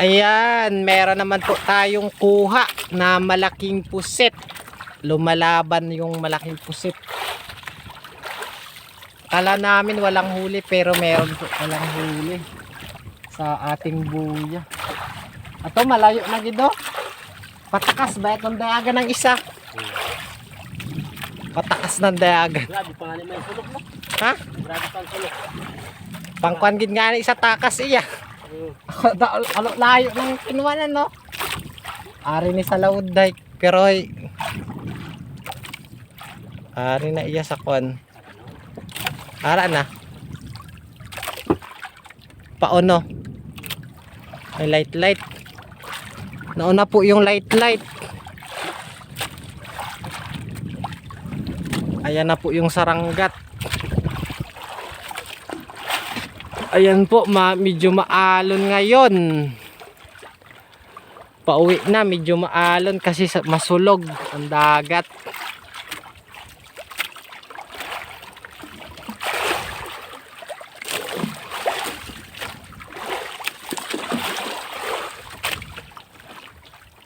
Ayan, meron naman po tayong kuha na malaking pusit. Lumalaban yung malaking pusit. Kala namin walang huli pero meron po walang huli sa ating buya. Ato malayo na gido. Patakas ba itong dayagan ng isa? Patakas ng dayagan. Grabe pa nga may sulok mo. Ha? Grabe pa ang sulok. Pangkuan gid nga ni isa takas iya. Alo layo ng kinuwanan no. Ari ni sa lauday pero ari na iya sa kon. Ara na. Paono. May light. Nauna po yung light. Ayan na po yung saranggat. Ayan po, medyo maalon ngayon. Pauwi na, medyo maalon kasi masulog ang dagat.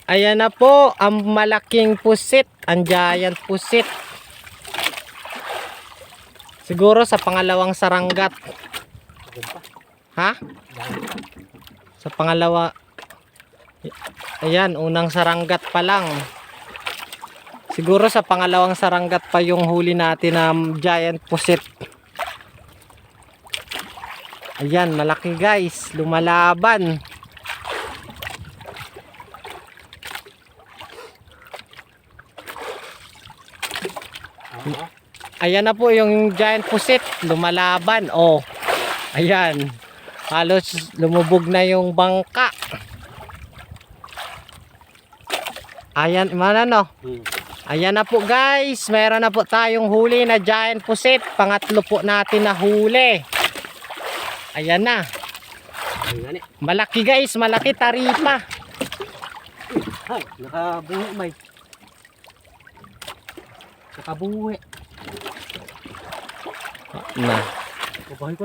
Ayan na po ang malaking pusit, ang giant pusit. Siguro sa pangalawang saranggat. Ha? Sa pangalawa. Ayan, unang saranggat pa lang. Siguro sa pangalawang saranggat pa yung huli natin na giant pusit. Ayan, malaki guys, lumalaban. Ayan na po yung giant pusit, lumalaban. Oh. Ayan. Halos lumubog na yung bangka. Ayan, mana no? Ayan na po guys, meron na po tayong huli na giant pusit. Pangatlo po natin na huli. Ayan na. Malaki guys, malaki taripa. Ay, nakabuhi may. Nakabuhi. Na. Kubahin ko